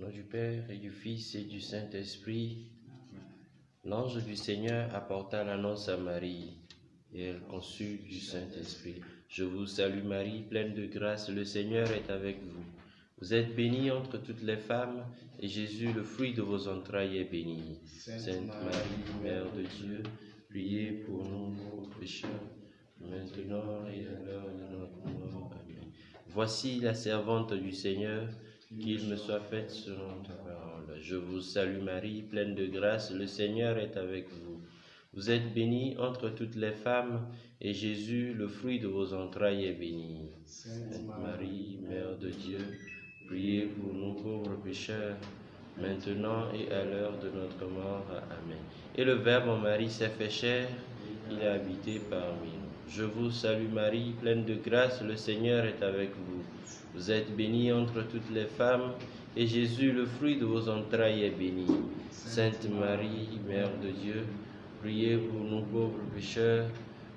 Au nom du Père et du Fils et du Saint-Esprit, l'ange du Seigneur apporta l'annonce à Marie, et elle conçut du Saint-Esprit. Je vous salue Marie, pleine de grâce, le Seigneur est avec vous. Vous êtes bénie entre toutes les femmes, et Jésus, le fruit de vos entrailles, est béni. Sainte Marie, Mère de Dieu, priez pour nous pauvres pécheurs, maintenant et à l'heure de notre mort. Amen. Voici la servante du Seigneur, qu'il me soit fait selon ta parole. Je vous salue Marie, pleine de grâce, le Seigneur est avec vous. Vous êtes bénie entre toutes les femmes, et Jésus, le fruit de vos entrailles, est béni. Sainte Marie, Mère de Dieu, priez pour nous pauvres pécheurs, maintenant et à l'heure de notre mort. Amen. Et le Verbe en Marie s'est fait chair, il a habité parmi nous. Je vous salue Marie, pleine de grâce, le Seigneur est avec vous. Vous êtes bénie entre toutes les femmes, et Jésus, le fruit de vos entrailles, est béni. Sainte Marie, Mère de Dieu, priez pour nous pauvres pécheurs,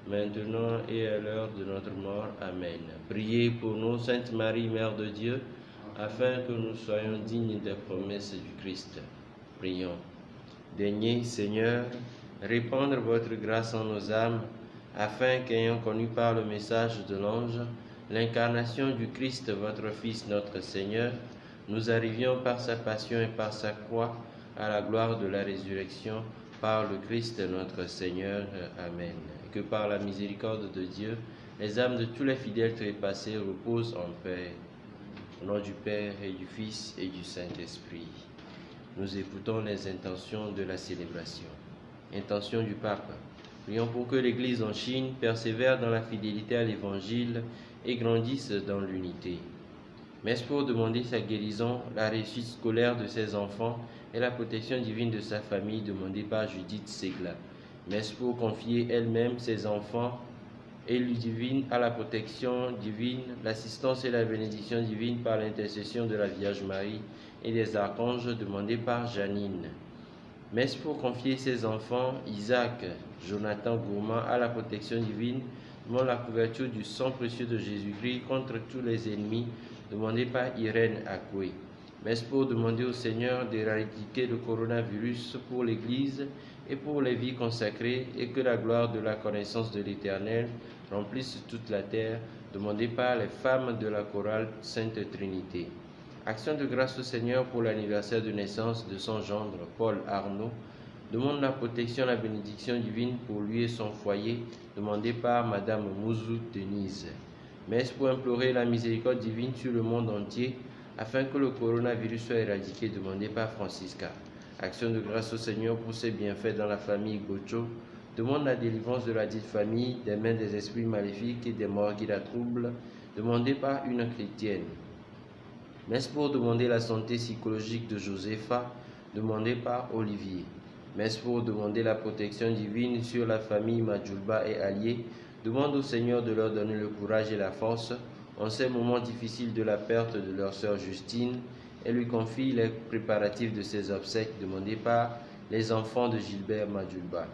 maintenant et à l'heure de notre mort. Amen. Priez pour nous, Sainte Marie, Mère de Dieu, afin que nous soyons dignes des promesses du Christ. Prions. Daignez, Seigneur, répandre votre grâce en nos âmes, afin qu'ayant connu par le message de l'ange l'incarnation du Christ, votre Fils, notre Seigneur, nous arrivions par sa passion et par sa croix à la gloire de la résurrection, par le Christ notre Seigneur. Amen. Et que par la miséricorde de Dieu, les âmes de tous les fidèles trépassés reposent en paix. Au nom du Père et du Fils et du Saint-Esprit. Nous écoutons les intentions de la célébration. Intention du Pape. Prions pour que l'Église en Chine persévère dans la fidélité à l'Évangile et grandisse dans l'unité. Messe pour demander sa guérison, la réussite scolaire de ses enfants et la protection divine de sa famille demandée par Judith Segla. Messe pour confier elle-même ses enfants élus divines à la protection divine, l'assistance et la bénédiction divine par l'intercession de la Vierge Marie et des archanges demandés par Janine. Messe pour confier ses enfants Isaac, Jonathan Gourmand à la protection divine, demandant la couverture du sang précieux de Jésus-Christ contre tous les ennemis, demandé par Irène Akoué. Messe pour demander au Seigneur d'éradiquer le coronavirus pour l'Église et pour les vies consacrées, et que la gloire de la connaissance de l'Éternel remplisse toute la terre, demandé par les femmes de la chorale Sainte Trinité. Action de grâce au Seigneur pour l'anniversaire de naissance de son gendre Paul Arnaud, demande la protection, la bénédiction divine pour lui et son foyer, demandé par Madame Mouzou Denise. Messe pour implorer la miséricorde divine sur le monde entier, afin que le coronavirus soit éradiqué, demandé par Francisca. Action de grâce au Seigneur pour ses bienfaits dans la famille Gocho, demande la délivrance de la dite famille des mains des esprits maléfiques et des morts qui la troublent, demandé par une chrétienne. Messe pour demander la santé psychologique de Josepha, demandé par Olivier. Messe pour demander la protection divine sur la famille Madjoulba et alliés, demande au Seigneur de leur donner le courage et la force en ces moments difficiles de la perte de leur sœur Justine, et lui confie les préparatifs de ses obsèques demandés par les enfants de Gilbert Madjoulba.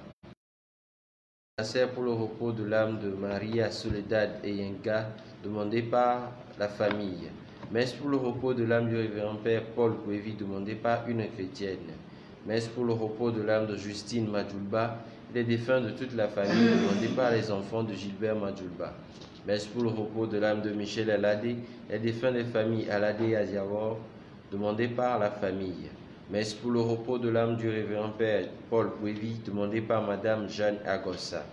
Pour le repos de l'âme de Maria Soledad et Yenka, demandé par la famille. Messe pour le repos de l'âme du révérend Père Paul Kouévi, demandé par une chrétienne. Messe pour le repos de l'âme de Justine Madjoulba et les défunts de toute la famille, demandé par les enfants de Gilbert Madjoulba. Messe pour le repos de l'âme de Michel Aladé et les défunts des familles Aladé et Aziawor, demandé par la famille. Messe pour le repos de l'âme du révérend Père Paul Kouévi, demandé par Madame Jeanne Agossa.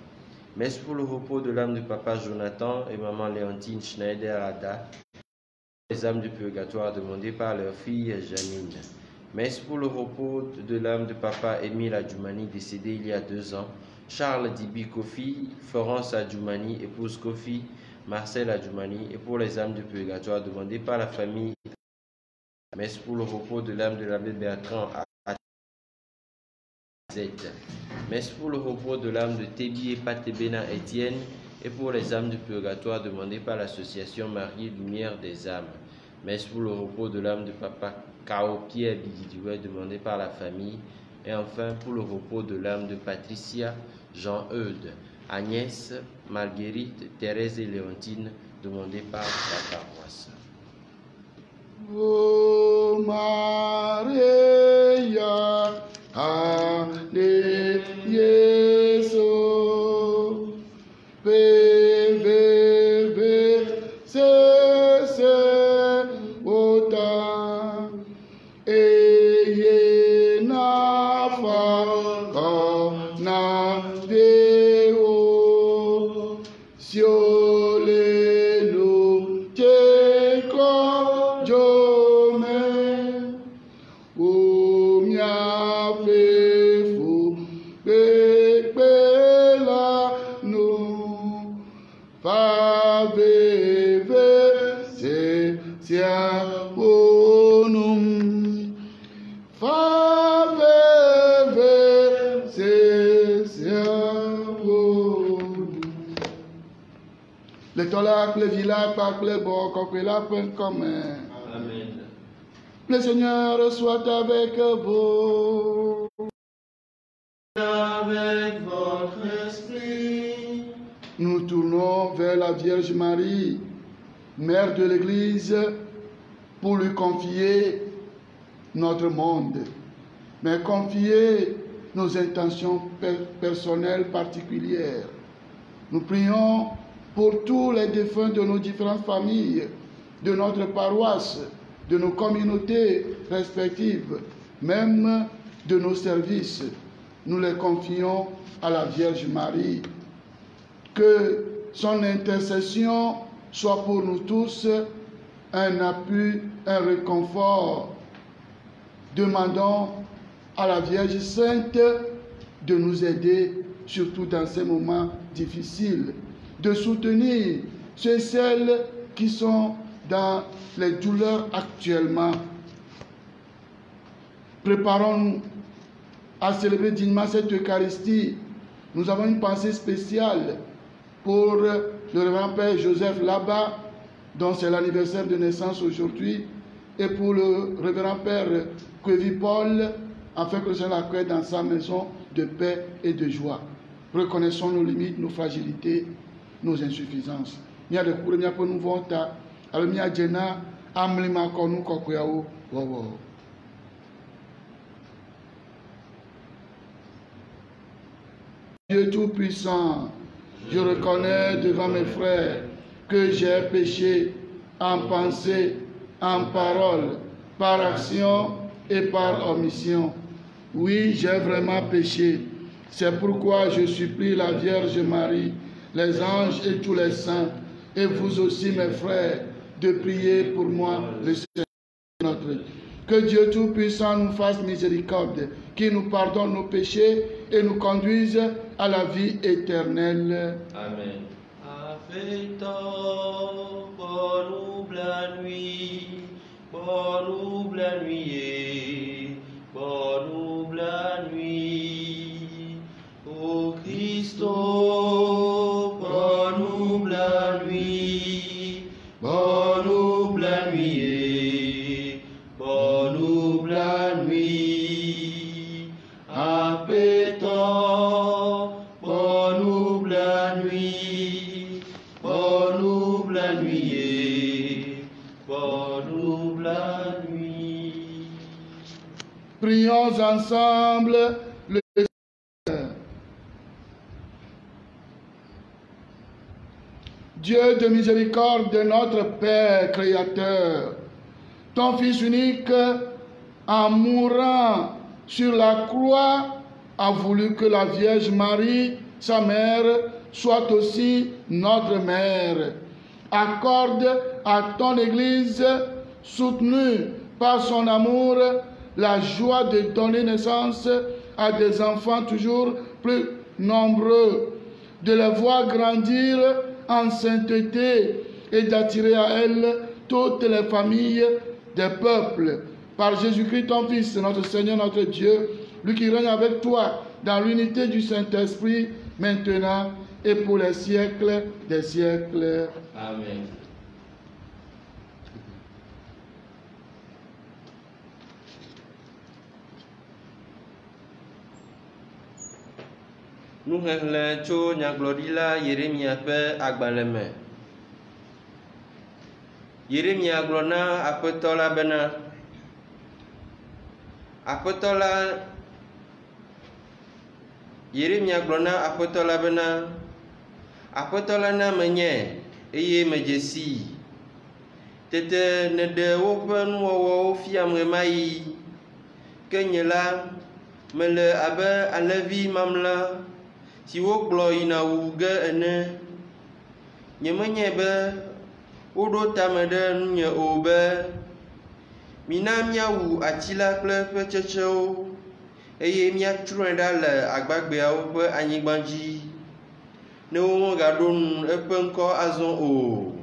Messe pour le repos de l'âme de Papa Jonathan et Maman Léontine Schneider-Ada, les âmes du purgatoire demandées par leur fille Janine. Messe pour le repos de l'âme de Papa Émile Adjoumani, décédé il y a 2 ans, Charles Dibi Kofi, Florence Adjoumani, épouse Kofi, Marcel Adjoumani, et pour les âmes du purgatoire demandées par la famille. Messe pour le repos de l'âme de l'abbé Bertrand à Z. Messe pour le repos de l'âme de Tébi et Patébéna Étienne, et pour les âmes du purgatoire demandées par l'association Marie Lumière des âmes. Messe pour le repos de l'âme de Papa Kao Pierre Bigidouet, demandé par la famille. Et enfin pour le repos de l'âme de Patricia, Jean-Eudes, Agnès, Marguerite, Thérèse et Léontine, demandées par la paroisse. Oh, Ota Eye Nafa Na Deo Sioleno Teko Jome O Mia Pefu Pepela No Faveve Se Sia Onum Faveve Se Sia Onum Le tolac, le vilac, par le bon, coquilla, point commun. Amen. Le Seigneur soit avec vous. Avec votre esprit. Nous tournons vers la Vierge Marie, Mère de l'Église, pour lui confier notre monde, mais confier nos intentions personnelles particulières. Nous prions pour tous les défunts de nos différentes familles, de notre paroisse, de nos communautés respectives, même de nos services. Nous les confions à la Vierge Marie. Que son intercession soit pour nous tous un appui, un réconfort. Demandons à la Vierge Sainte de nous aider, surtout dans ces moments difficiles, de soutenir ceux et celles qui sont dans les douleurs actuellement. Préparons-nous à célébrer dignement cette Eucharistie. Nous avons une pensée spéciale pour le révérend Père Joseph Laba, dont c'est l'anniversaire de naissance aujourd'hui, et pour le révérend Père Kwevi Paul, afin que le Seigneur l'accueille dans sa maison de paix et de joie. Reconnaissons nos limites, nos fragilités, nos insuffisances. Nous avons des cours, nous avons nous volta, alors nous avons amlima konu kokoyao, wow. Dieu Tout-Puissant, je reconnais devant mes frères que j'ai péché en pensée, en parole, par action et par omission. Oui, j'ai vraiment péché. C'est pourquoi je supplie la Vierge Marie, les anges et tous les saints, et vous aussi mes frères, de prier pour moi, le Seigneur notre Dieu. Que Dieu Tout-Puissant nous fasse miséricorde, qu'il nous pardonne nos péchés et nous conduise à la vie éternelle. Amen. Bonne la nuit, bonne la nuit, bonne la nuit. Ô Christo, bonne la nuit, bonne la nuit, bonne la nuit. Appétant, bonne la nuit, bonne la nuit, bonne la nuit. Prions ensemble le Seigneur. Dieu de miséricorde, de notre Père Créateur, ton Fils unique, en mourant sur la croix, a voulu que la Vierge Marie, sa mère, soit aussi notre mère. Accorde à ton Église, soutenue par son amour, la joie de donner naissance à des enfants toujours plus nombreux, de les voir grandir en sainteté et d'attirer à elle toutes les familles des peuples. Par Jésus-Christ, ton Fils, notre Seigneur, notre Dieu, lui qui règne avec toi dans l'unité du Saint-Esprit, maintenant et pour les siècles des siècles. Amen. Nous xexlẽ tso nyagblɔɖila Yeremia ƒe agbalẽ me. Yeremia gblɔ na Aƒetɔ la bena, Aƒetɔ la, Yeremia gblɔ na Aƒetɔ la bena, Aƒetɔ la na menye eye medze sii. tete neɖe woƒe nuwɔwɔwo fiam ɣe ma ɣi, ke nye la mele abe alẽvi mamla si wokplɔ yina wu ge ene. Nyemenye be woɖo tame ɖe nunye o be mina míawu atsi la kple eƒe tsetsewo eye míatsrɔ̃e ɖa le agbagbeawo ƒe anyigba dzi ne womegaɖo nu eƒe ŋkɔ azɔ o.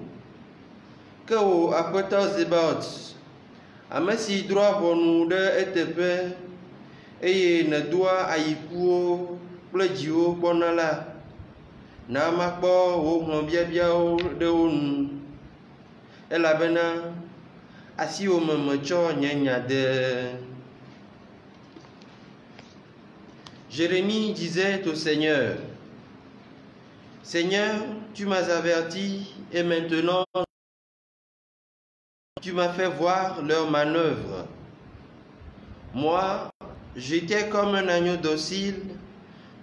Ke wò Aƒetɔ Zebaot, ame si drɔ̃a ʋɔnu ɖe eteƒe eye nèdoa ayiƒuwo kple dziwo kpɔna la, na makpɔ wò hlɔ̃biabiawo ɖe wo nu, elabena asiwò me metsɔ nye nya de. Jérémie disait au Seigneur, Seigneur, tu m'as averti et maintenant tu m'as fait voir leur manœuvre. Moi, j'étais comme un agneau docile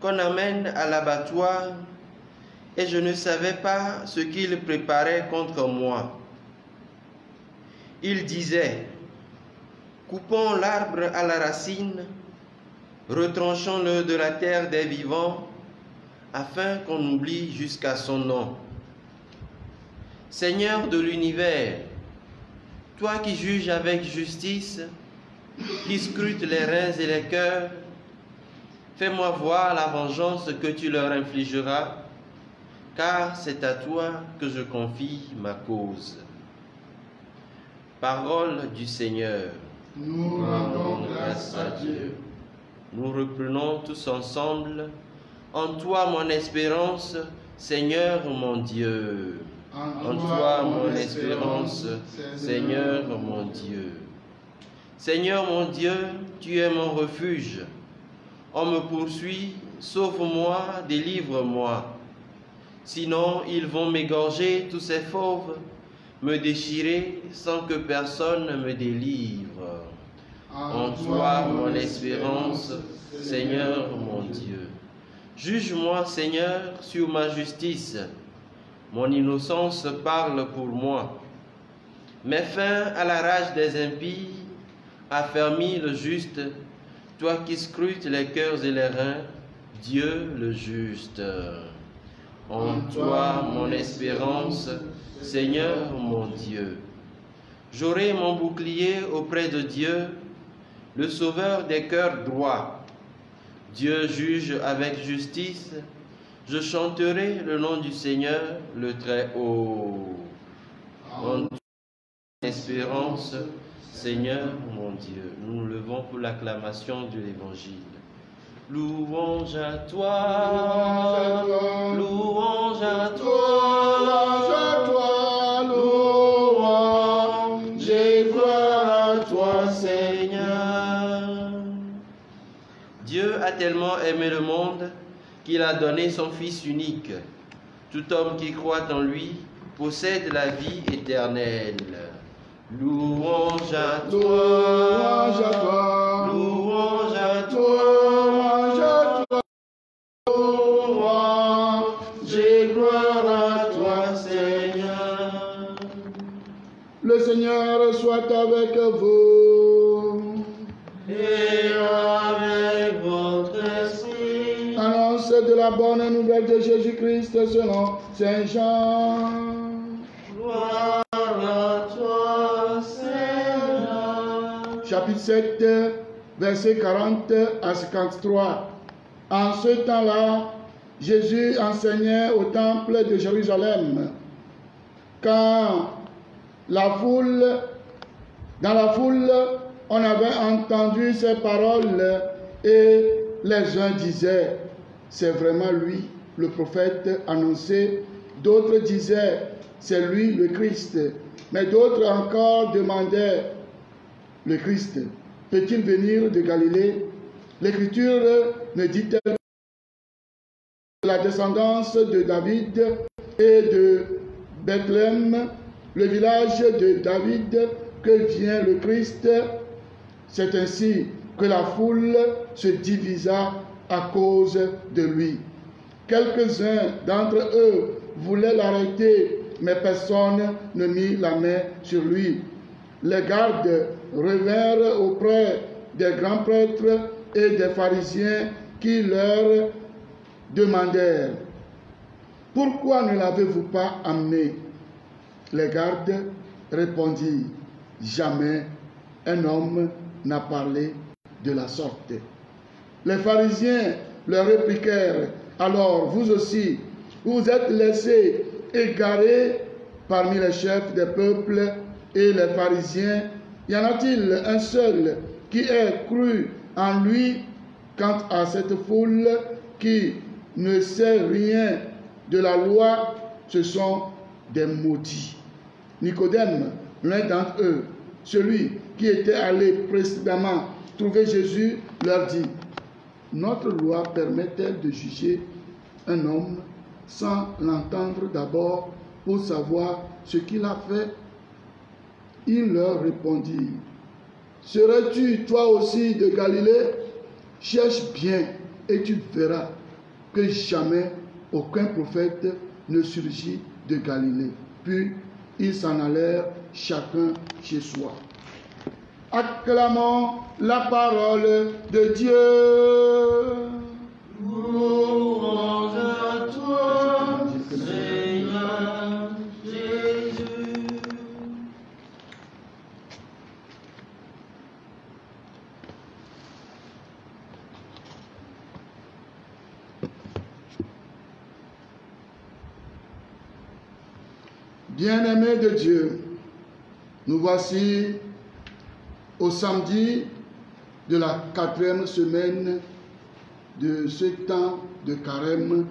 qu'on amène à l'abattoir et je ne savais pas ce qu'ils préparaient contre moi. Ils disaient, coupons l'arbre à la racine, retranchons-le de la terre des vivants, afin qu'on oublie jusqu'à son nom. Seigneur de l'univers, toi qui juges avec justice, qui scrutes les reins et les cœurs, fais-moi voir la vengeance que tu leur infligeras, car c'est à toi que je confie ma cause. Parole du Seigneur. Nous rendons grâce à Dieu. Nous reprenons tous ensemble. En toi mon espérance, Seigneur mon Dieu. En toi mon espérance, Seigneur mon Dieu. Seigneur mon Dieu, tu es mon refuge. On me poursuit, sauve-moi, délivre-moi. Sinon, ils vont m'égorger tous ces fauves, me déchirer sans que personne me délivre. En toi mon espérance, Seigneur mon Dieu. Juge-moi, Seigneur, sur ma justice. Mon innocence parle pour moi. Mets fin à la rage des impies, affermis le juste, toi qui scrutes les cœurs et les reins, Dieu le juste. En toi mon espérance, Seigneur mon Dieu. J'aurai mon bouclier auprès de Dieu, le sauveur des cœurs droits. Dieu juge avec justice. Je chanterai le nom du Seigneur, le Très-Haut. En toi, espérance, Seigneur mon Dieu. Nous nous levons pour l'acclamation de l'Évangile. Louange à toi, louange à toi, louange et gloire à toi, Seigneur. Dieu a tellement aimé le monde qu'il a donné son Fils unique. Tout homme qui croit en lui possède la vie éternelle. Louange à toi, louange à toi, louange à toi, louange et gloire à toi, Seigneur. Le Seigneur soit avec vous. Et avec votre esprit. Annonce de la bonne nouvelle de Jésus-Christ selon Saint Jean. Gloire à toi, Seigneur. Chapitre 7, versets 40 à 53. En ce temps-là, Jésus enseignait au temple de Jérusalem. Quand dans la foule, on avait entendu ces paroles et les uns disaient, c'est vraiment lui, le prophète annoncé. D'autres disaient, c'est lui le Christ. Mais d'autres encore demandaient, le Christ, peut-il venir de Galilée? L'Écriture ne dit-elle de la descendance de David et de Bethléem, le village de David, que vient le Christ? C'est ainsi que la foule se divisa à cause de lui. Quelques-uns d'entre eux voulaient l'arrêter, mais personne ne mit la main sur lui. Les gardes revinrent auprès des grands prêtres et des pharisiens qui leur demandèrent: pourquoi ne l'avez-vous pas amené? Les gardes répondirent: jamais un homme n'a parlé de la sorte. Les pharisiens leur répliquèrent: alors vous aussi, vous êtes laissés égarés parmi les chefs des peuples et les pharisiens. Y en a-t-il un seul qui ait cru en lui? Quant à cette foule qui ne sait rien de la loi, ce sont des maudits. Nicodème, l'un d'entre eux, celui qui était allé précédemment trouver Jésus, leur dit: notre loi permet-elle de juger un homme sans l'entendre d'abord pour savoir ce qu'il a fait? Il leur répondit: serais-tu toi aussi de Galilée? Cherche bien et tu verras que jamais aucun prophète ne surgit de Galilée. Puis ils s'en allèrent chacun chez soi. Acclamons la parole de Dieu. Louange à toi, Seigneur Jésus. Bien-aimés de Dieu, nous voici au samedi de la 4e semaine de ce temps de carême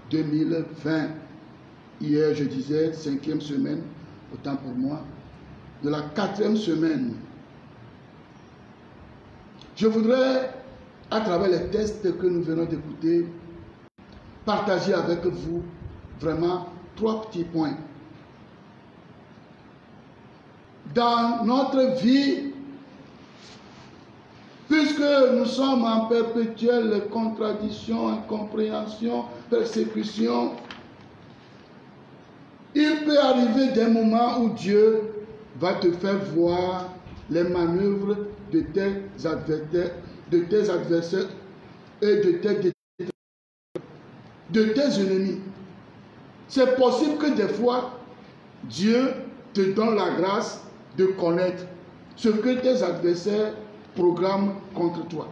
2020. Hier, je disais 5e semaine, autant pour moi, de la 4e semaine. Je voudrais, à travers les textes que nous venons d'écouter, partager avec vous vraiment 3 petits points. Dans notre vie, puisque nous sommes en perpétuelle contradiction, incompréhension, persécution, il peut arriver des moments où Dieu va te faire voir les manœuvres de tes adversaires, et de tes ennemis. C'est possible que des fois, Dieu te donne la grâce de connaître ce que tes adversaires programment contre toi.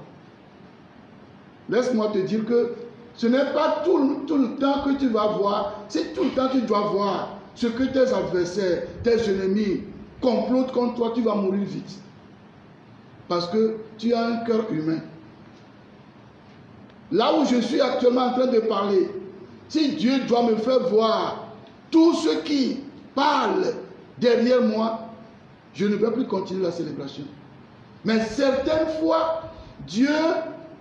Laisse-moi te dire que ce n'est pas tout le temps que tu vas voir, c'est tout le temps que tu dois voir ce que tes adversaires, tes ennemis complotent contre toi, tu vas mourir vite. Parce que tu as un cœur humain. Là où je suis actuellement en train de parler, si Dieu doit me faire voir tous ceux qui parlent derrière moi, je ne vais plus continuer la célébration. Mais certaines fois, Dieu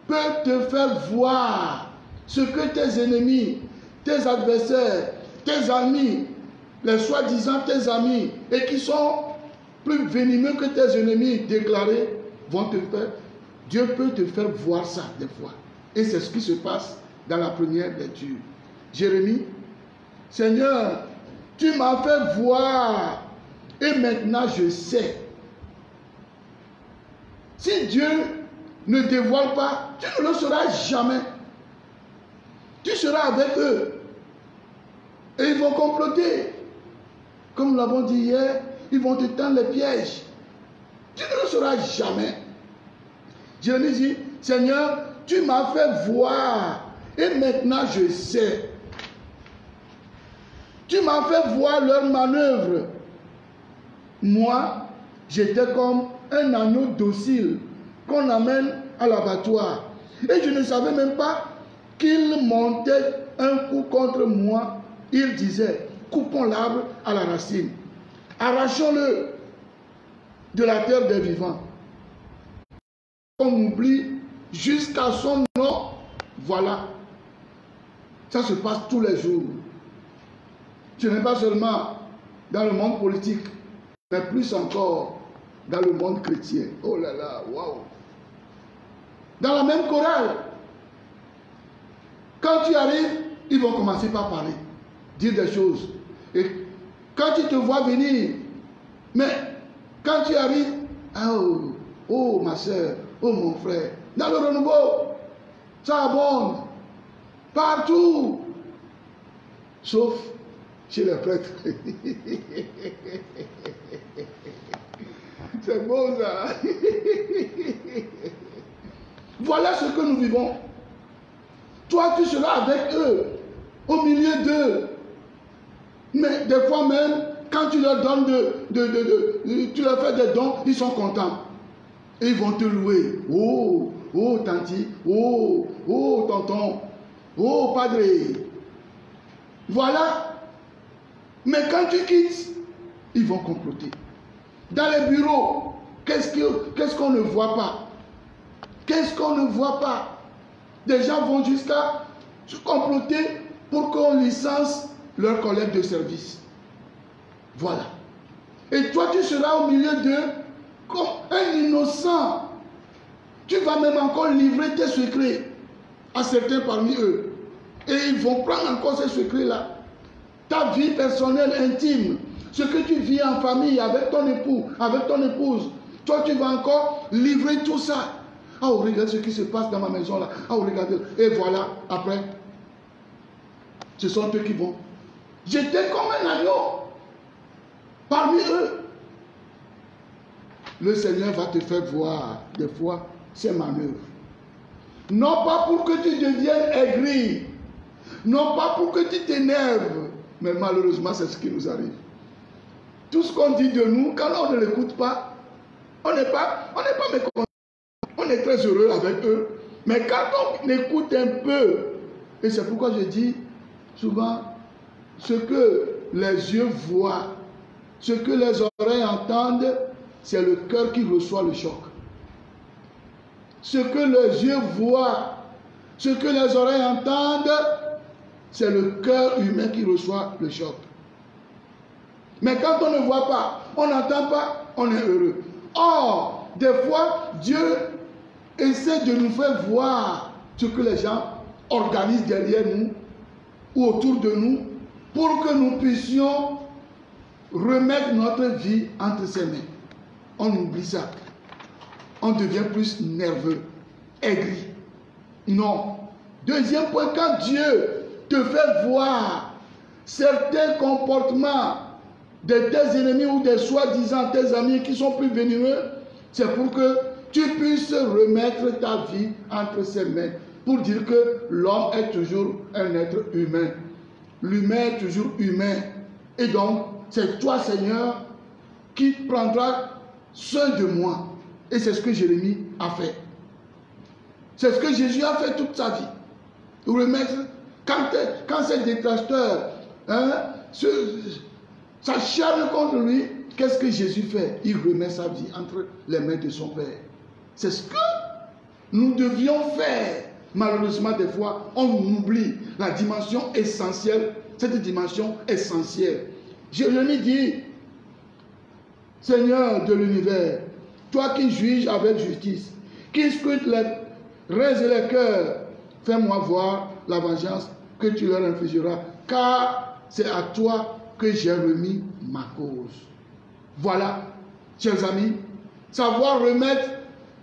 peut te faire voir ce que tes ennemis, tes adversaires, tes amis, les soi-disant tes amis, et qui sont plus venimeux que tes ennemis déclarés, vont te faire. Dieu peut te faire voir ça des fois. Et c'est ce qui se passe dans la première lecture. Jérémie: Seigneur, tu m'as fait voir, et maintenant je sais. Si Dieu ne dévoile pas, tu ne le sauras jamais. Tu seras avec eux. Et ils vont comploter. Comme nous l'avons dit hier, ils vont te tendre les pièges. Tu ne le sauras jamais. Jérémie dit: Seigneur, tu m'as fait voir, et maintenant je sais. Tu m'as fait voir leurs manœuvres. Moi, j'étais comme un agneau docile qu'on amène à l'abattoir. Et je ne savais même pas qu'il montait un coup contre moi. Il disait: coupons l'arbre à la racine. Arrachons-le de la terre des vivants. On oublie jusqu'à son nom. Voilà. Ça se passe tous les jours. Ce n'est pas seulement dans le monde politique, mais plus encore dans le monde chrétien. Oh là là, waouh! Dans la même chorale, quand tu arrives, ils vont commencer par parler, dire des choses. Et quand tu te vois venir, mais quand tu arrives, oh, oh ma soeur, oh mon frère, dans le renouveau, ça abonde partout, sauf chez les prêtres. C'est beau ça. Voilà ce que nous vivons. Toi, tu seras avec eux, au milieu d'eux. Mais des fois même, quand tu leur donnes tu leur fais des dons, ils sont contents. Et ils vont te louer. Oh, oh, tanti, oh, oh, tonton, oh, padre. Voilà. Mais quand tu quittes, ils vont comploter. Dans les bureaux, qu'est-ce qu'on ne voit pas? Qu'est-ce qu'on ne voit pas? Des gens vont jusqu'à se comploter pour qu'on licence leurs collègues de service. Voilà. Et toi, tu seras au milieu d'eux comme un innocent. Tu vas même encore livrer tes secrets à certains parmi eux. Et ils vont prendre encore ces secrets-là. Ta vie personnelle, intime, ce que tu vis en famille avec ton époux, avec ton épouse, toi, tu vas encore livrer tout ça. Ah, oh, regarde ce qui se passe dans ma maison là. Ah, oh, regardez. Et voilà, après, ce sont eux qui vont. J'étais comme un agneau parmi eux. Le Seigneur va te faire voir des fois ses manœuvres. Non pas pour que tu deviennes aigri, non pas pour que tu t'énerves, mais malheureusement c'est ce qui nous arrive. Tout ce qu'on dit de nous, quand on ne l'écoute pas, on n'est pas mécontent. On est très heureux avec eux. Mais quand on écoute un peu, et c'est pourquoi je dis souvent, ce que les yeux voient, ce que les oreilles entendent, c'est le cœur qui reçoit le choc. Ce que les yeux voient, ce que les oreilles entendent, c'est le cœur humain qui reçoit le choc. Mais quand on ne voit pas, on n'entend pas, on est heureux. Or, des fois, Dieu essaie de nous faire voir ce que les gens organisent derrière nous ou autour de nous pour que nous puissions remettre notre vie entre ses mains. On oublie ça. On devient plus nerveux, aigri. Non. Deuxième point, quand Dieu te fait voir certains comportements de tes ennemis ou des soi-disant tes amis qui sont plus venimeux, c'est pour que tu puisses remettre ta vie entre ses mains. Pour dire que l'homme est toujours un être humain. L'humain est toujours humain. Et donc, c'est toi, Seigneur, qui prendras soin de moi. Et c'est ce que Jérémie a fait. C'est ce que Jésus a fait toute sa vie. Remettre, quand ces détracteurs s'acharnent contre lui, qu'est-ce que Jésus fait? Il remet sa vie entre les mains de son Père. C'est ce que nous devions faire. Malheureusement, des fois, on oublie la dimension essentielle, cette dimension essentielle. Jérémie dit, Seigneur de l'univers, toi qui juges avec justice, qui scrutes les reins et les cœurs, fais-moi voir la vengeance que tu leur infligeras, car c'est à toi que j'ai remis ma cause. Voilà, chers amis, savoir remettre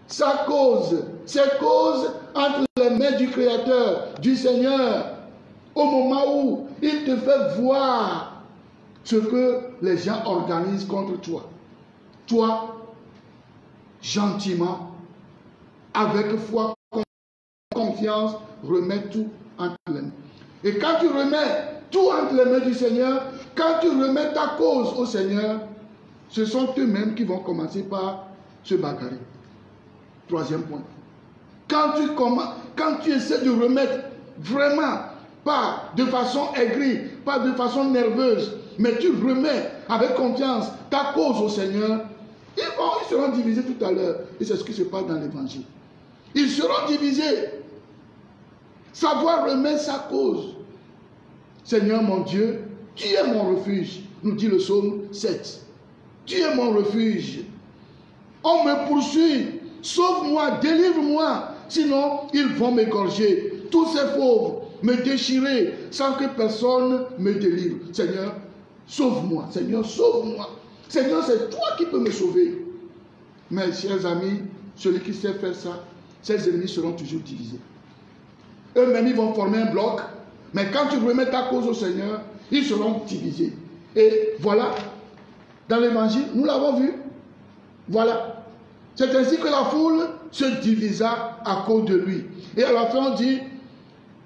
sa cause, ses causes entre les mains du Créateur, du Seigneur, au moment où il te fait voir ce que les gens organisent contre toi. Toi, gentiment, avec foi, confiance, remets tout entre les mains. Et quand tu remets tout entre les mains du Seigneur, quand tu remets ta cause au Seigneur, ce sont eux-mêmes qui vont commencer par se bagarrer. Troisième point. Quand tu essaies de remettre vraiment, pas de façon aigrie, pas de façon nerveuse, mais tu remets avec confiance ta cause au Seigneur, ils seront divisés tout à l'heure. Et c'est ce qui se passe dans l'évangile. Ils seront divisés. Savoir remettre sa cause. Seigneur mon Dieu, tu es mon refuge, nous dit le psaume 7. Tu es mon refuge. On me poursuit. Sauve-moi, délivre-moi. Sinon, ils vont m'égorger. Tous ces fauves me déchirer sans que personne me délivre. Seigneur, Sauve-moi, Seigneur, sauve-moi. Seigneur, c'est toi qui peux me sauver. Mes chers amis, celui qui sait faire ça, ses ennemis seront toujours divisés. Eux-mêmes, ils vont former un bloc, mais quand tu remets ta cause au Seigneur, ils seront divisés. Et voilà, dans l'évangile, nous l'avons vu. Voilà. C'est ainsi que la foule se divisa à cause de lui. Et à la fin, on dit,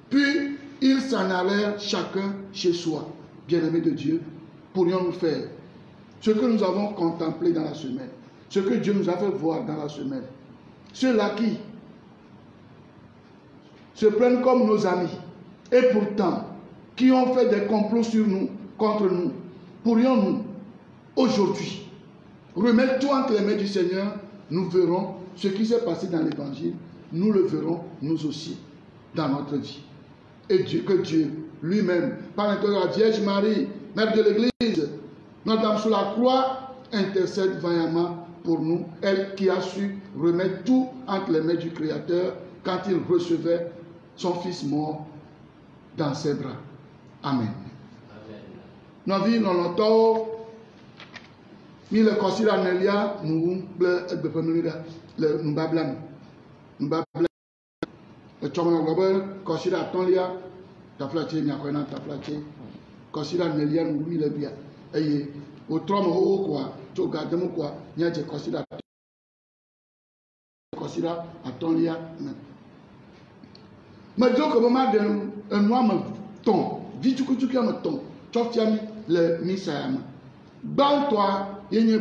puis ils s'en allèrent chacun chez soi. Bien-aimés de Dieu, pourrions-nous faire ce que nous avons contemplé dans la semaine, ce que Dieu nous a fait voir dans la semaine. Ceux-là qui se prennent comme nos amis et pourtant qui ont fait des complots sur nous, contre nous, pourrions-nous aujourd'hui remettre tout entre les mains du Seigneur? Nous verrons ce qui s'est passé dans l'évangile, nous le verrons nous aussi dans notre vie. Et Dieu, que Dieu lui-même, par l'intermédiaire de la Vierge Marie, Mère de l'Église, Notre-Dame sous la croix, intercède vaillamment pour nous, elle qui a su remettre tout entre les mains du Créateur quand il recevait son Fils mort dans ses bras. Amen. Nous vivons dans le mille considère Nelia, nous nous bablons. Nous bablons. Le chômage global, considère Tonlia, ta flatté, n'y a rien ta flatté. Considère Nelia, nous mille bien. Et au trône haut quoi, tu regardes mon quoi, n'y a pas de considère. Considère à Tonlia. Mais donc, au moment de un noir me tombe, vite que tu me tombe, tu as mis le misayama. Dans toi, il y a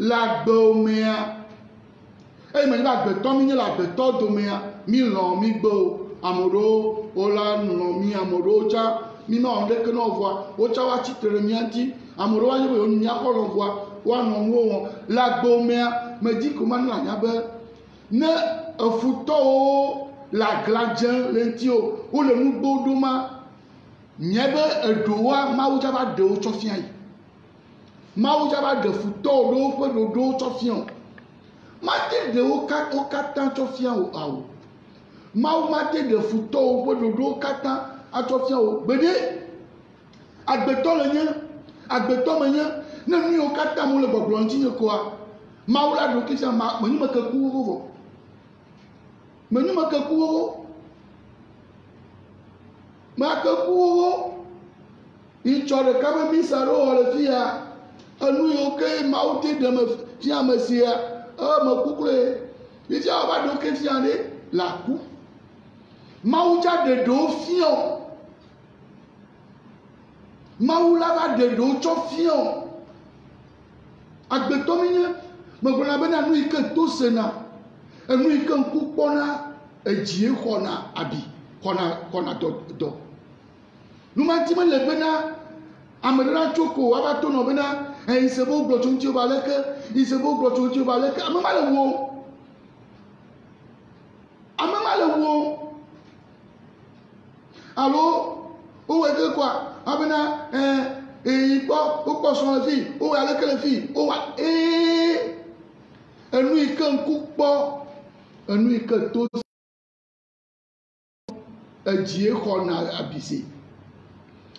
la gomea. Et mais la beton, la beton domea, milon, mibo, amoro, ola, non, mi amoro, cha, mi non, dès que l'on voit, ocha, wachi, teremianti, amoro, on n'y a pas l'on voit, ou non, la gomea, me dit comment la yabe, ne fouto, la gladien, l'entio, ou le moubo doma, nyebe, doa, maoujaba de ochofiaï. Maoujaba de fouto, do ochofion. Mate de okatan chofian ou aou. Maou mate de fouto, do okatan a chofian ou. Bede, agbeton le nien, agbeton le nien, ne mi okatan mou le boblantine quoi. Maou la do kishan ma, meni me ke kouro. Meni me ke kouro. Ma ke kouro. Il chore kame misaro le fia. Anu yoke maouti de me fia mesia. Oh, me coucouler. Il dit, on va donc fianer la cou. Maouja de do fion. Maoula va de do chofion. Agbetomine, me gona bena nous que tout sena. Et nous que coupona et Dieu kona abi. Kona do. Nous m'attendons le bena. Amedra choko, abatono bena. Et il se beau blochonti au balèque, il se beau blochonti au balèque. A même le wo. A même le wo. Allô? Où est que quoi? Abena, et il part, où passe son fille? Où est avec les filles? Où est? Et nous, il qu'un coup pas. Et nous, il que tout. Et Dieu qu'on a abissé.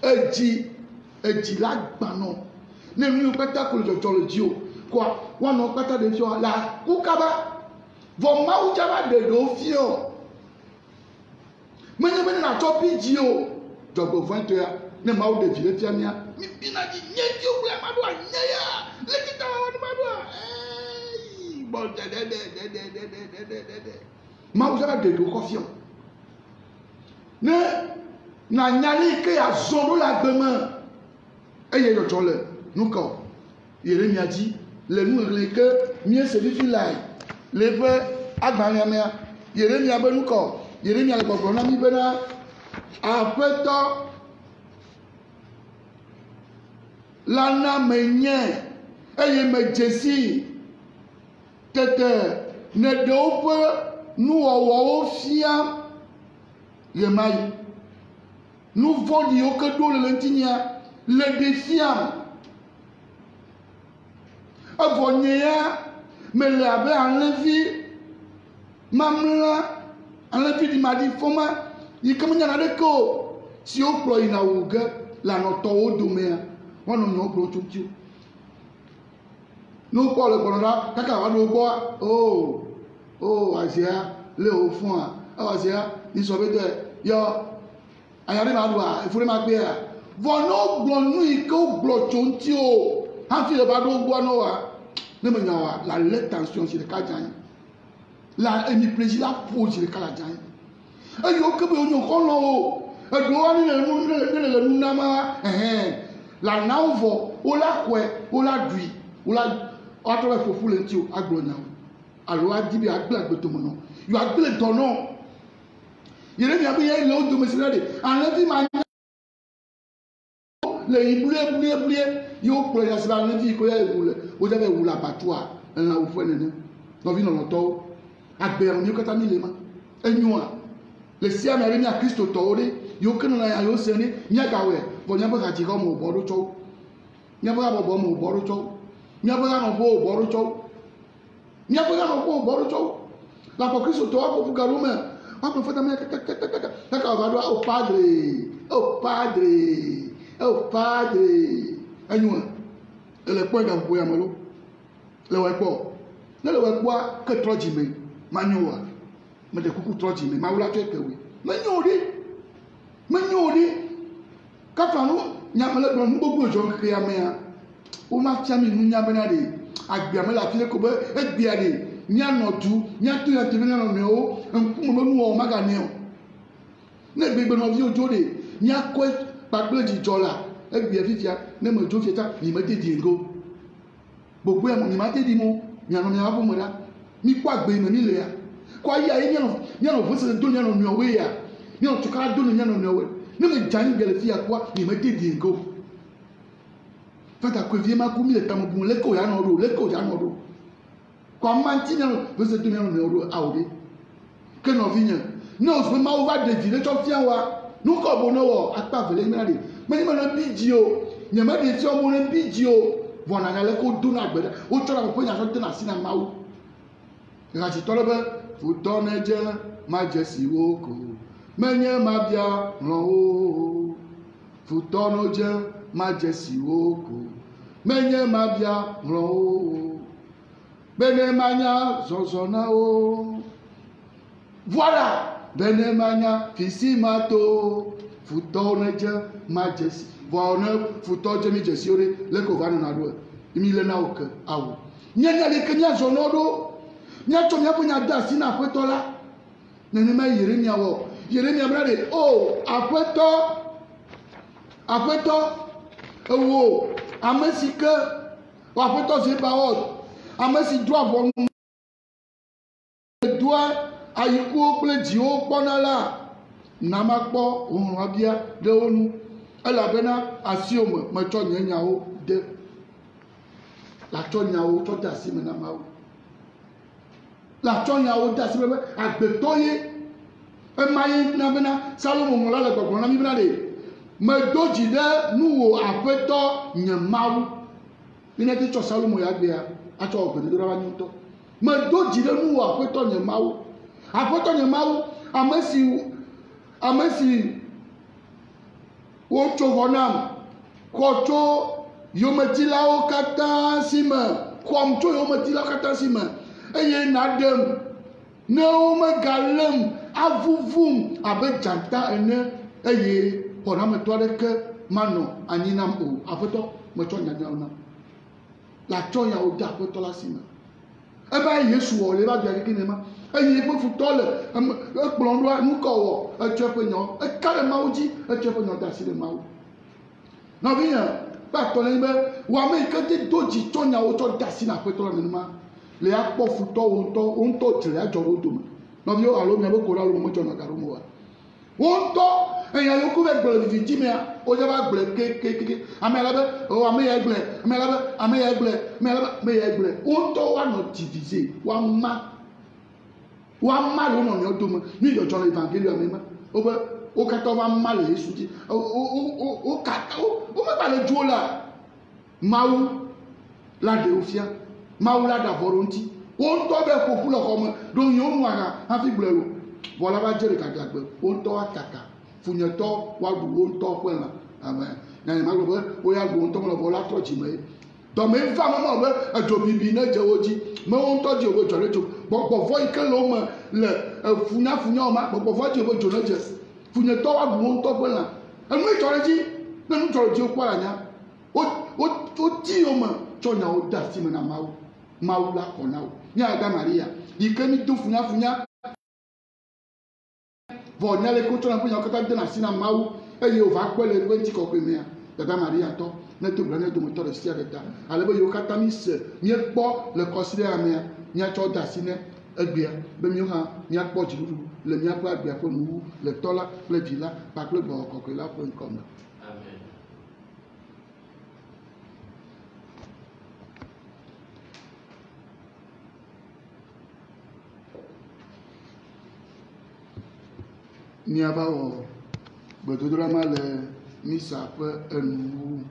Et dit là, banon. Ne nous pata que le Dieu. Quoi? On n'a pas de fion. La Koukaba. Vos maoujaba de do fion. Mais ne n'a pas pu dire. Donc, 20 heures. Ne m'a pas de filer fiamia. Mais il a dit, n'y a Dieu, ma doigt, n'y a. L'équité à ma doigt. Hey! Bon, maoujaba de do confiant. Ne n'a nyali que ya zono la demain. Et il y a le tolle. Nous, quand Jérémie a dit, les nous, les que, mieux c'est du filaï. Les peu, à Gbagnamia, Jérémie a ben nous, quand Jérémie a le bon, on a mis bena, après temps, l'ana me nye, et il me jessi, tete, ne dope, nous, au fiam, les mailles. Nous vendons que d'eau le lentigna, le défiant. Avonia, me l'avait enlevé, mamla, enlevé, il m'a dit, Foma, il comme il y en a des co, si on ploie une ouga, lanɔtɔwo domea wɔnɔ nyɔ kplɔ tso nous Paul le kaka va do gbɔ o azia le o fún a azia ni sɔ be tɛ yɔ anyari ma do a efure ma gbé a vɔ n'o gblɔ nu yi ke o gblɔ tso ŋuti o hafi le va do gbɔ n'o wa ne me nya wa la lait tension si ɖeka dza anyi la hémiplégie la po si ɖeka la dza anyi eye wo ke be o nyɔ kɔ lɔ o eɖewo wa ne le nu nama la nawo vɔ wo la kɔe wo la dui wo la ọtọ bẹ fòfú le ŋuti o agblɔ nyawo alo adi bi agble agbetome nɔ yɔ agble dɔ nɔ yẹlẹ mi abe yẹ le o dome si la de alẹvi ma nya le yi blie yóò kplɔ yasi la alẹvi ko yẹ ewu le o jẹ bẹ ewu le abatua elã wo fue nene nɔvi nɔnɔtɔwo agbẹrun mi kata mi le ma enyoa le sia mi ale mi a kristo tɔwo de yóò kene na ya yóò se ne miagawɛ vɔ miabe hati xɔ me o bɔ do tsɔwo miabe habɔbɔ me o bɔ do tsɔwo. Miabe ganɔƒe o bɔ ɖo tsɔwo miabe ganɔƒe o bɔ ɖo tsɔwo le afɔ kristu tɔ akɔ fu gaɖo me akɔ fɔ tame kɛkɛkɛkɛkɛ kaka va do o padre enyoa ele kpɔ gaƒoƒo ya me lo le wɔ kpɔ ne le wɔ kpɔa ke trɔ dzime ma nyo wa me de kuku trɔ dzime ma wula tso ekewe me nyo o de kafa no nyame le gblɔ nu gbogbo dzɔ keke ya mea. O ma fia mi nunya bena de agbia me la fi le ko be egbia de mianɔ du miato ya tebe mianɔ nɔewo ŋkume be nuwɔwɔ maga nɛ o ne gbegbe nɔviwo dzo de miakɔe kpakple dzidzɔ la egbia fifia ne me dzo fia mi me dedi ŋgo gbogbo ya mi ma dedi mo mianɔ miaƒe ƒome ɖa mi kpɔ agbe me mi le ya kɔ ayi ayi mianɔ vese do mianɔ nɔewoe ya mianɔ tukara do ne mianɔ nɔewoe ne me dza nyi gbɛ le fia kpɔa mi me dedi ŋgo. Fata kwe vie ma ku mi le tamo bun leko ya no do kwa manti na vese do no do awde ke no vinya no so ma over de vie cho fia wa nu ko bo no wo apa vele mi na de me na biji o nya ma de ti o mo na biji o vona na le ko do na gbeda o chora ko nya so de na sina mawu ga ti tolo be fu to na je ma je si wo ko menye ma bia ro o fu to no je Majesty woko menye mabia ro bene manya zozona o voilà bene manya fisimato futoneje Majesty vona futoje mi jesiore le ko vanu na do imi le na oke awo nyanya le kenya zonodo nya to nya bunya da sina kwetola nene ma Yeremia wo Yeremia brade o apeto ewo ame si ke wapetɔ zi bawɔ ame si do avɔ nu doa ayikuwo kple dziwo kpɔna la nama kpɔ ohun bia ɖe wo nu elabena asiwo me metsɔ nye nyawo de latsɔ nyawo tsɔ de asi me na mawo latsɔ nyawo de asi me be agbetɔ ye ema ye na bena Salomo ŋlɔ la le gbɔgblɔ na mi bena de medo dzi ɖe nuwo aƒetɔ nye mawu mine te tsɔ Salomo ya gbea atsɔ gbedodoɖa va nyuitɔ medo dzi ɖe nuwo aƒetɔ nye mawu ame si wotso vɔ nam kɔ tso yometilawo katã si me kɔm tso yometilawo katã si me eye naɖem ne womegalém avuvum abe dzata ene eye xɔnametɔ aɖeke manɔ anyi nam o aƒetɔ metsɔ nyanyawo nam latsɔ yawo de aƒetɔ la si me ebe Yesu wɔ le ba bia keke ne ma eye eƒe futɔ le ekplɔ ɖoa nu kɔ wɔ etsɔ eƒe nyawo eka ɖe mawu dzi etsɔ eƒe nyawo de asi ɖe mawu nɔvinye kpatɔ le be wɔame yi ke de do dzi tsɔ nyawo tsɔ de asi na aƒetɔ la nenema le akpɔ futɔ wo ŋutɔ tsri adzɔ wo dome nɔviwo alo miabe ko la alo medzɔna ga ɖo me wa wo ŋutɔ eya yoko bɛ gblɔ vivi dzi mea o dze va gblɔ kekekeke ame la be o ame ya gblɔ ame la be ame ya gblɔ ame la be ame ya gblɔ wo ŋutɔ wa nɔ divize wa ma le wo nɔnɔewo dome nu dzɔdzɔ le evangelia me ma wo be wo katã va ma le Yesu dzi wo katã wo me ba le dzo la mawu la ɖe wo fia mawu la ɖe avɔ ɖe ŋuti wo ŋutɔ bɛ ƒoƒu le xɔ me ɖo nyɔnu aha hafi gblɔ lo vɔ la va dze ɖeka gagbe wo ŋutɔ wa kaka funyetɔ wa ɖu wo ŋutɔ ƒe lã Amen. Nyanyama gbe wo ya gbo ntɔ le vo la trɔ dzime. Dɔme va me be edzo bibi ne dze wo dzi. Me wo ŋutɔ dzi wo dzo le dzo. Gbɔgbɔvɔ yi ke le wo me le funyafunya ma gbɔgbɔvɔ dzi wo dzo le dze. Funyetɔ wa gu wo ŋutɔ ƒe lã. Enu yi dzɔ le dzi. Ne nu dzɔ le dzi wo kpɔ la nya. Wo ti wo me tsɔ nyawo de asi me na Mawu. Mawu la xɔ na wo. Nya Maria. Yi ke mi do funyafunya. Vɔ nya le ko tsɔ na ƒe nyawo katã de na asi na Mawu. Eye wòva kpɔe le eƒe ŋutikɔkɔe mea. Dada Maria tɔ ne to bla ne dometɔ ɖe sia ɖe ta. Ale be yewo katã mi se míekpɔ le kɔsiɖea mea míatsɔ de asi ne egbea be míawo hã míakpɔ dziɖuɖu le míaƒe agbea ƒe nuwu le tɔ la kple vi la kpakple gbɔgbɔ kɔkɔe la ƒe ŋkɔ me. Amen. Míava wɔ gbedodoɖa ma le misa ƒe enuwu.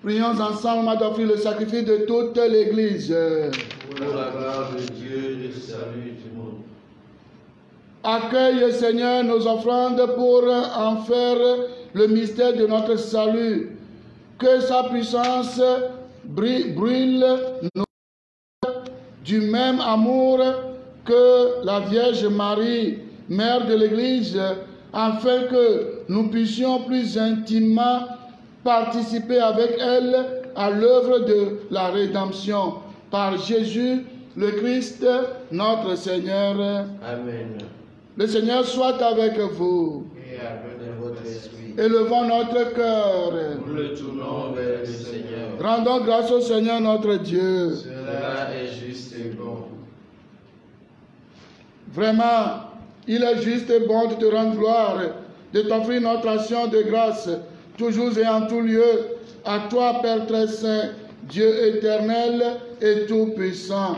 Prions ensemble à d'offrir le sacrifice de toute l'Église. Pour la gloire de Dieu, le salut du monde. Accueille, Seigneur, nos offrandes pour en faire le mystère de notre salut. Que sa puissance brûle nos cœurs du même amour que la Vierge Marie, Mère de l'Église, afin que nous puissions plus intimement participer avec elle à l'œuvre de la rédemption. Par Jésus, le Christ, notre Seigneur. Amen. Le Seigneur soit avec vous. Et avec votre esprit. Élevons notre cœur. Nous le tournons vers le Seigneur. Rendons grâce au Seigneur notre Dieu. Cela est juste et bon. Vraiment, il est juste et bon de te rendre gloire, de t'offrir notre action de grâce, toujours et en tout lieu, à toi, Père très saint, Dieu éternel et tout-puissant.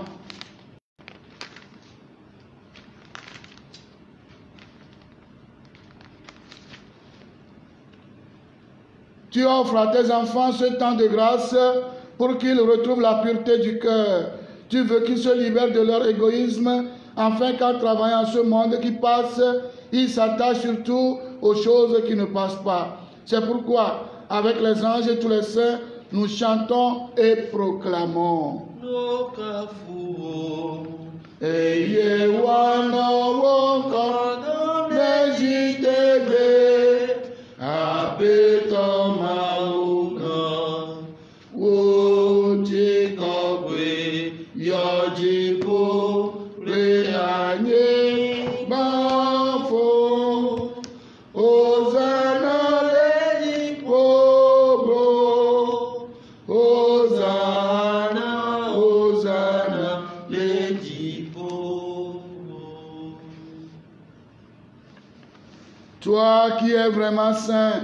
Tu offres à tes enfants ce temps de grâce pour qu'ils retrouvent la pureté du cœur. Tu veux qu'ils se libèrent de leur égoïsme, afin qu'en travaillant ce monde qui passe, ils s'attachent surtout aux choses qui ne passent pas. C'est pourquoi, avec les anges et tous les saints, nous chantons et proclamons. Eye wana wonko nejitebe abeto mauka wojikogwe yojipo reanye bafo Hosanna lejipobo Hosanna Hosanna lejipobo. Toi qui es vraiment saint,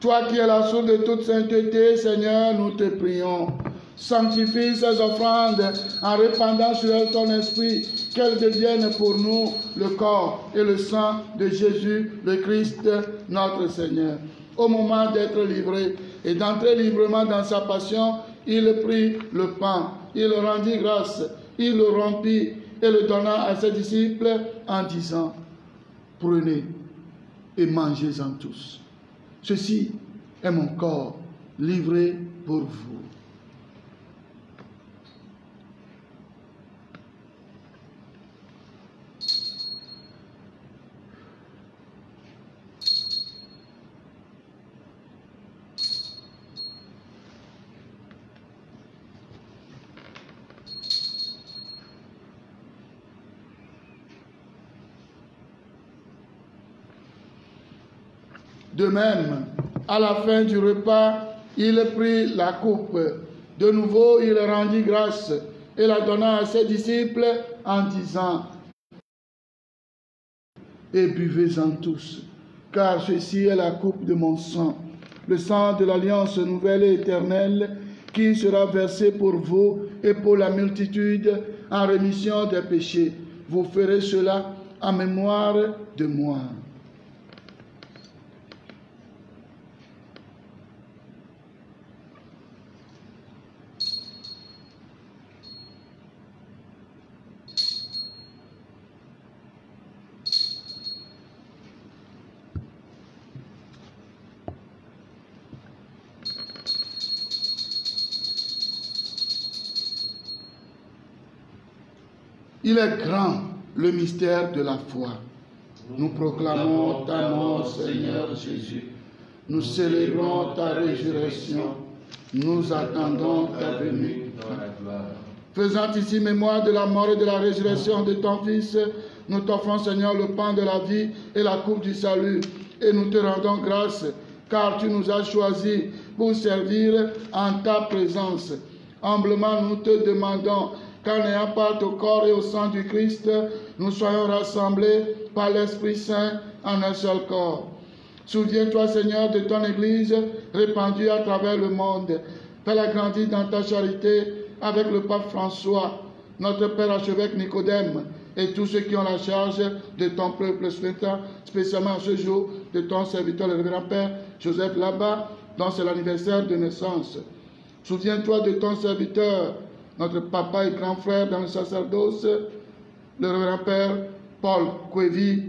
toi qui es la source de toute sainteté, Seigneur, nous te prions. Sanctifie ces offrandes en répandant sur elles ton esprit, qu'elles deviennent pour nous le corps et le sang de Jésus, le Christ, notre Seigneur. Au moment d'être livré et d'entrer librement dans sa passion, il prit le pain, il rendit grâce, il le rompit et le donna à ses disciples en disant, prenez et mangez-en tous. Ceci est mon corps livré pour vous. De même, à la fin du repas, il prit la coupe. De nouveau, il rendit grâce et la donna à ses disciples en disant, et buvez-en tous, car ceci est la coupe de mon sang, le sang de l'alliance nouvelle et éternelle, qui sera versé pour vous et pour la multitude en rémission des péchés. Vous ferez cela en mémoire de moi. Il est grand le mystère de la foi. Nous proclamons ta mort, Seigneur Jésus. Nous célébrons ta résurrection. Nous attendons ta venue dans la gloire. Faisant ici mémoire de la mort et de la résurrection de ton Fils, nous t'offrons, Seigneur, le pain de la vie et la coupe du salut. Et nous te rendons grâce, car tu nous as choisis pour servir en ta présence. Humblement, nous te demandons qu'en ayant part au corps et au sang du Christ, nous soyons rassemblés par l'Esprit Saint en un seul corps. Souviens-toi, Seigneur, de ton Église répandue à travers le monde. Fais-la grandir dans ta charité avec le pape François, notre Père archevêque Nicodème et tous ceux qui ont la charge de ton peuple, spécialement ce jour de ton serviteur, le révérend Père Joseph Laba, dont c'est l'anniversaire de naissance. Souviens-toi de ton serviteur, notre papa et grand frère dans le sacerdoce, le révérend Père Paul Kouévi,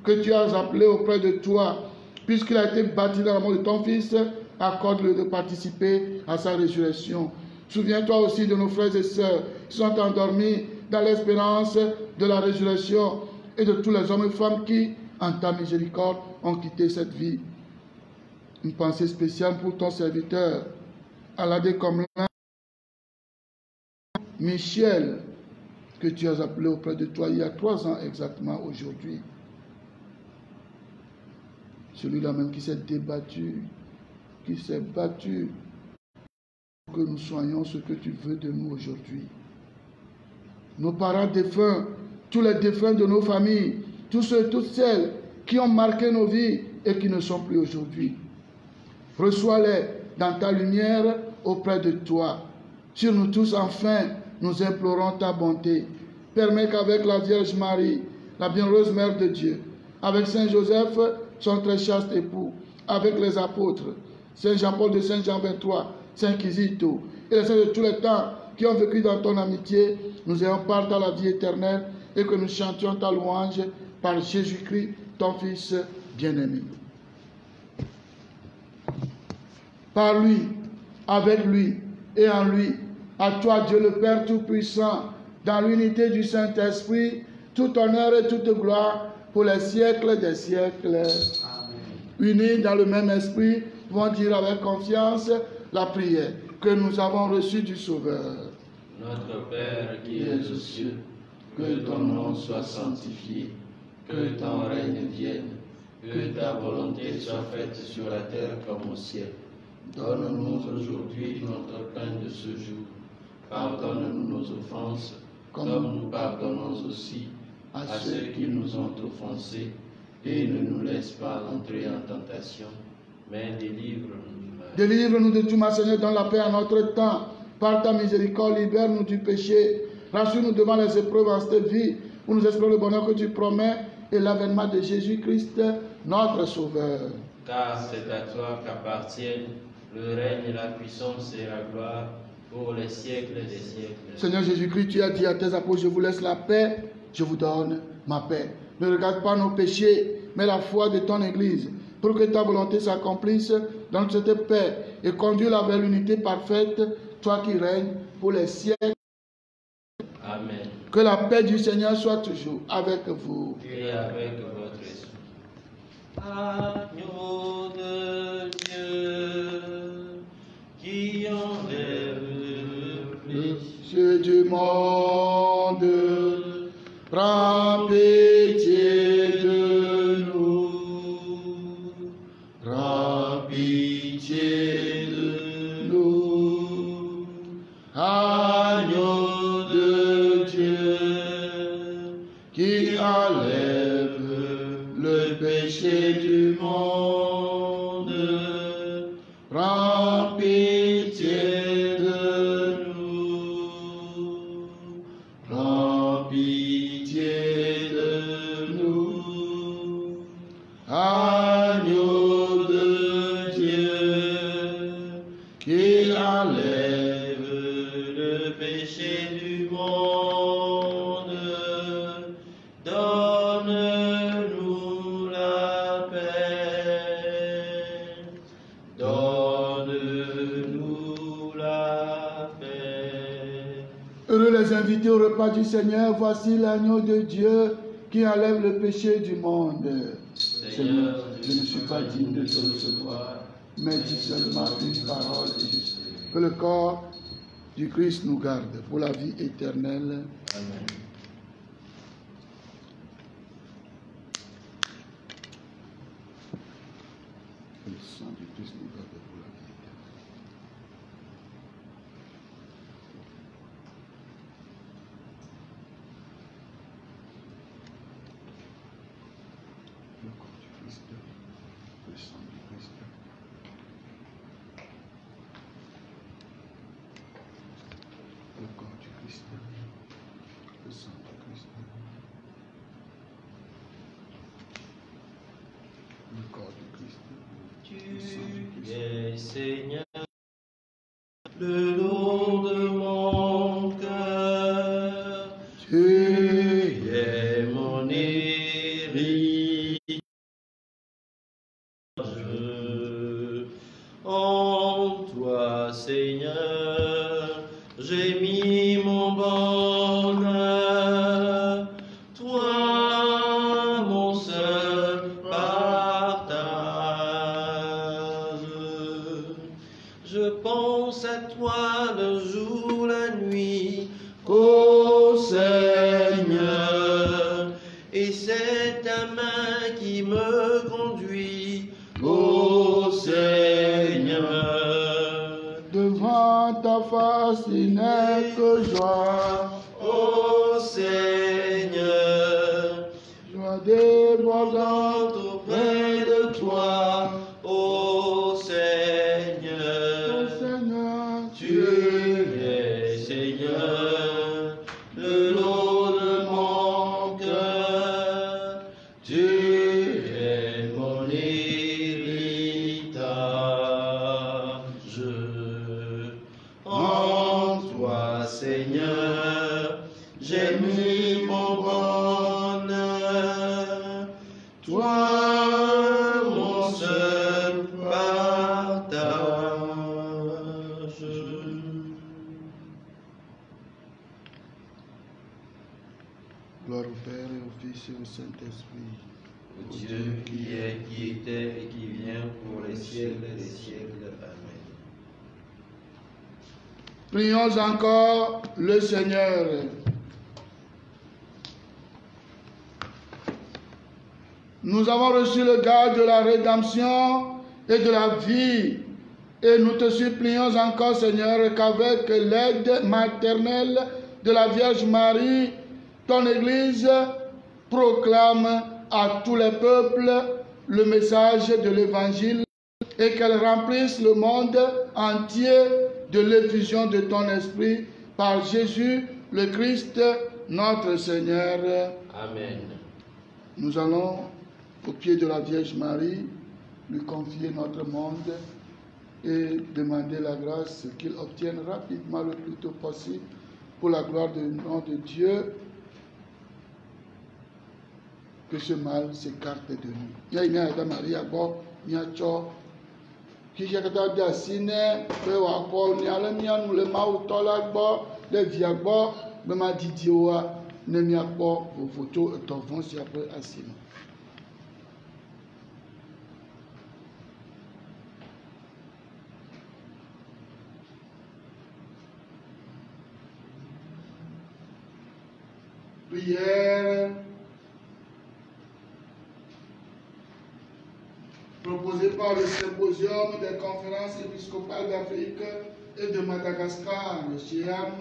que tu as appelé auprès de toi, puisqu'il a été baptisé dans l'amour de ton Fils, accorde-le de participer à sa résurrection. Souviens-toi aussi de nos frères et sœurs qui sont endormis dans l'espérance de la résurrection et de tous les hommes et femmes qui, en ta miséricorde, ont quitté cette vie. Une pensée spéciale pour ton serviteur, Aladé Comlin, Michel, que tu as appelé auprès de toi il y a 3 ans exactement aujourd'hui. Celui-là même qui s'est débattu, qui s'est battu pour que nous soyons ce que tu veux de nous aujourd'hui. Nos parents défunts, tous les défunts de nos familles, tous ceux, toutes celles qui ont marqué nos vies et qui ne sont plus aujourd'hui. Reçois-les dans ta lumière auprès de toi. Sur nous tous, enfin, nous implorons ta bonté. Permets qu'avec la Vierge Marie, la bienheureuse Mère de Dieu, avec Saint Joseph, son très chaste époux, avec les apôtres, Saint Jean-Paul de Saint-Jean 23, Saint Quisito, et les saints de tous les temps qui ont vécu dans ton amitié, nous ayons part à la vie éternelle et que nous chantions ta louange par Jésus-Christ, ton Fils bien-aimé. par lui, avec lui et en lui. À toi, Dieu le Père Tout-Puissant, dans l'unité du Saint-Esprit, tout honneur et toute gloire pour les siècles des siècles. Amen. Unis dans le même esprit, pouvons dire avec confiance la prière que nous avons reçue du Sauveur. Notre Père qui es aux cieux, que ton nom soit sanctifié, que ton règne vienne, que ta volonté soit faite sur la terre comme au ciel. Donne-nous aujourd'hui notre pain de ce jour. Pardonne-nous nos offenses, comme nous pardonnons aussi à ceux qui nous ont offensés. Et ne nous laisse pas entrer en tentation, mais délivre-nous du mal. Délivre-nous de tout mal, Seigneur, dans la paix à notre temps. Par ta miséricorde, libère-nous du péché. Rassure-nous devant les épreuves en cette vie, où nous espérons le bonheur que tu promets et l'avènement de Jésus-Christ, notre Sauveur. Car c'est à toi qu'appartiennent le règne, la puissance et la gloire pour les siècles des siècles. Seigneur Jésus-Christ, tu as dit à tes apôtres, je vous laisse la paix, je vous donne ma paix. Ne regarde pas nos péchés, mais la foi de ton Église, pour que ta volonté s'accomplisse dans cette paix et conduire-la vers l'unité parfaite, toi qui règnes pour les siècles. Amen. Que la paix du Seigneur soit toujours avec vous. Et avec votre esprit. Agneau de Dieu, qui enlève le péché du monde, prends pitié de nous. Prends pitié de nous. Agneau de Dieu, qui enlève le péché du monde, prends pitié de nous. Prends pitié de nous. Agneau de Dieu, qui enlève le péché du monde, donne-nous la paix. Donne-nous la paix. Heureux les invités au repas du Seigneur, voici l'agneau de Dieu qui enlève le péché du monde. Seigneur, je ne suis pas digne de te recevoir, mais dis seulement une parole et je serai. Que le corps du Christ nous garde pour la vie éternelle. Amen. Que le sang du Christ nous garde pour la vie éternelle. Le corps du Christ, le sang du Christ. Le corps du Christ, le sang du Christ. Le corps du Christ, le sang du Tu Christ. es Seigneur, le long de mon cœur. Tu es mon héritage. En toi, Seigneur, j'ai mis mon bonheur. Toi, mon seul partage. Je pense à toi le jour, la nuit, ô Seigneur, et c'est ta main qui me conduit, ô Seigneur. Devant ta face, il n'est que joie, Ô Seigneur, joie débordante auprès de toi, ô Seigneur, Seigneur. tu es Seigneur, le lot de mon cœur, tu es mon héritage. En toi, Seigneur, j'ai mis mon bonheur. Toi, Gloire au Père et au Fils et au Saint-Esprit. Au Dieu qui est, qui était et qui vient pour les siècles des siècles. Amen. Prions encore le Seigneur. Nous avons reçu le gage de la rédemption et de la vie. Et nous te supplions encore, Seigneur, qu'avec l'aide maternelle de la Vierge Marie, ton Église proclame à tous les peuples le message de l'Évangile et qu'elle remplisse le monde entier de l'effusion de ton Esprit par Jésus le Christ, notre Seigneur. Amen. Nous allons au pied de la Vierge Marie lui confier notre monde et demander la grâce qu'il obtienne rapidement le plus tôt possible pour la gloire du nom de Dieu, que ce mal s'écarte de nous. Il y a une Marie à bord, il y a qui j'ai dit à Sine, que wakɔ niale mianu le mawutɔ la gbɔ, le via gbɔ, be ma didi wa ne miakpɔ vovoto etɔ vɔ sia ƒe asime. Prière proposée par le symposium des conférences épiscopales d'Afrique et de Madagascar, le SIAM.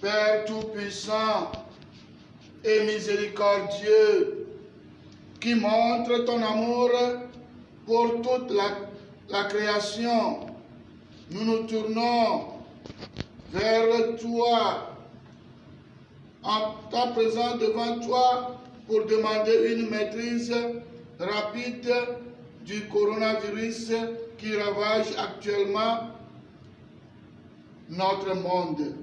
Père Tout-Puissant et miséricordieux, qui montre ton amour pour toute la création, nous nous tournons vers toi, en ta présence devant toi, pour demander une maîtrise rapide du coronavirus qui ravage actuellement notre monde.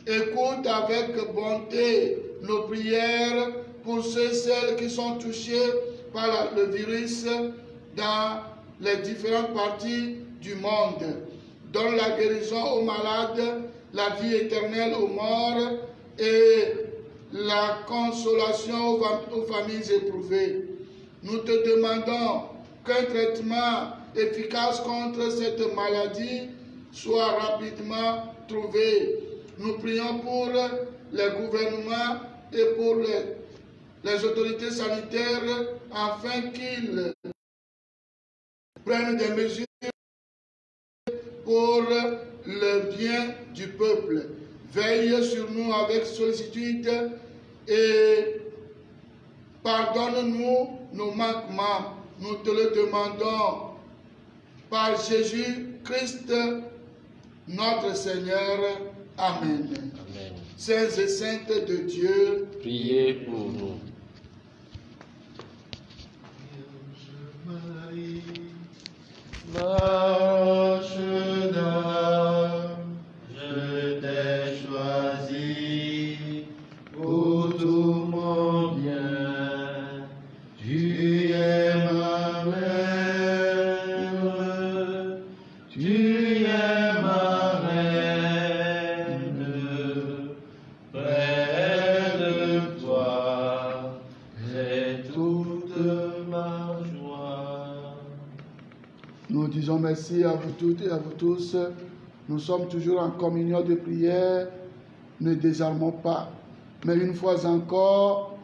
Écoute avec bonté nos prières pour ceux et celles qui sont touchés par le virus dans les différentes parties du monde. Donne la guérison aux malades, la vie éternelle aux morts et la consolation aux familles éprouvées. Nous te demandons qu'un traitement efficace contre cette maladie soit rapidement trouvé. Nous prions pour les gouvernements et pour les autorités sanitaires afin qu'ils prennent des mesures pour le bien du peuple. Veille sur nous avec sollicitude et pardonne-nous nos manquements. Nous te le demandons par Jésus-Christ, notre Seigneur. Amen. Amen. Saints et saintes de Dieu, priez pour nous. Marche d'âme, je t'ai choisi pour tout mon bien. Tu es ma mère, tu es ma reine, près de toi, c'est toute ma joie. nous disons merci à vous toutes et à vous tous. Nous sommes toujours en communion de prière. Ne désarmons pas. Mais une fois encore,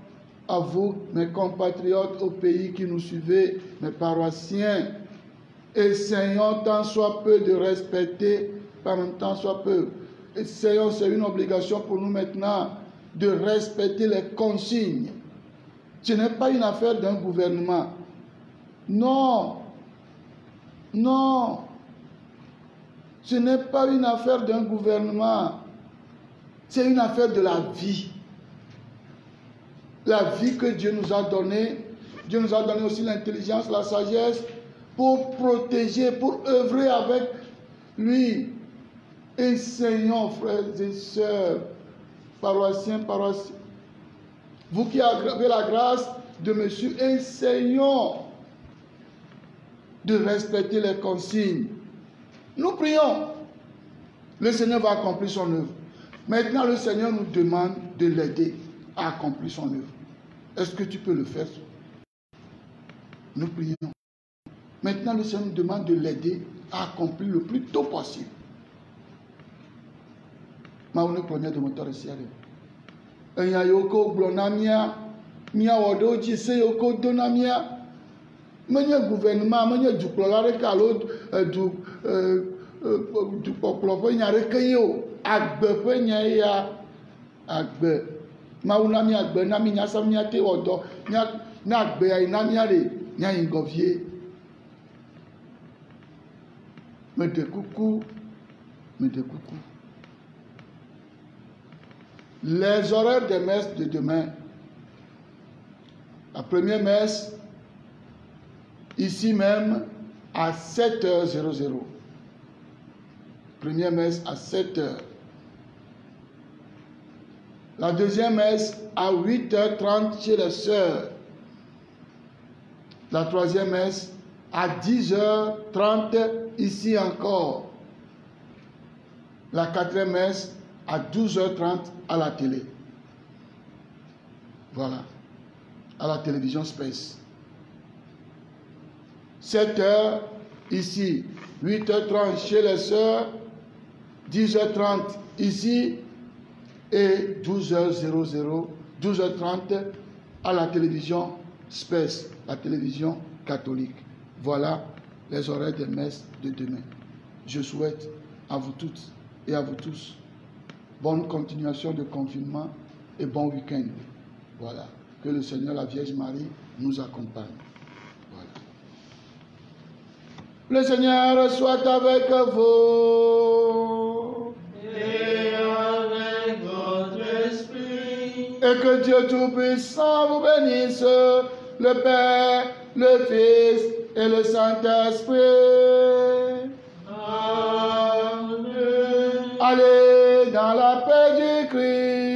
à vous, mes compatriotes au pays qui nous suivez, mes paroissiens, essayons tant soit peu de respecter, par même tant soit peu. Essayons, c'est une obligation pour nous maintenant, de respecter les consignes. Ce n'est pas une affaire d'un gouvernement. Non. Non. Ce n'est pas une affaire d'un gouvernement. C'est une affaire de la vie. La vie que Dieu nous a donnée. Dieu nous a donné aussi l'intelligence, la sagesse pour protéger, pour œuvrer avec lui. Enseignons, frères et sœurs, paroissiens, paroissiens. Vous qui avez la grâce de me suivre, enseignons de respecter les consignes. Nous prions. Le Seigneur va accomplir son œuvre. Maintenant, le Seigneur nous demande de l'aider à accomplir son œuvre. Est-ce que tu peux le faire? Nous prions. Maintenant, le Seigneur nous demande de l'aider à accomplir le plus tôt possible. Maoune prenait de moteur ici. Yoko blonamia, mia wodo jise yoko donamia. Menye gouvernement, menye du plolare kalo du popolo nyare keyo agbe pe ya agbe. Maounami agbe nami nyasam nyate wodo nya agbe ya inamia re nya ingovie. Me de coucou. Les horaires des messes de demain. La première messe, ici même, à 7h00. Première messe à 7h. La deuxième messe à 8h30 chez les sœurs. La troisième messe à 10h30 ici encore. La quatrième messe à 12h30 à la télé. Voilà. À la télévision Space. 7h ici. 8h30 chez les sœurs. 10h30 ici. Et 12h00, 12h30 à la télévision Space. La télévision catholique. Voilà les horaires des messes de demain. Je souhaite à vous toutes et à vous tous bonne continuation de confinement et bon week-end. Voilà. Que le Seigneur, la Vierge Marie, nous accompagne. Voilà. Le Seigneur soit avec vous. Et avec votre esprit. Et que Dieu Tout-Puissant vous bénisse, le Père, le Fils et le Saint-Esprit. Amen. Allez dans la paix du Christ.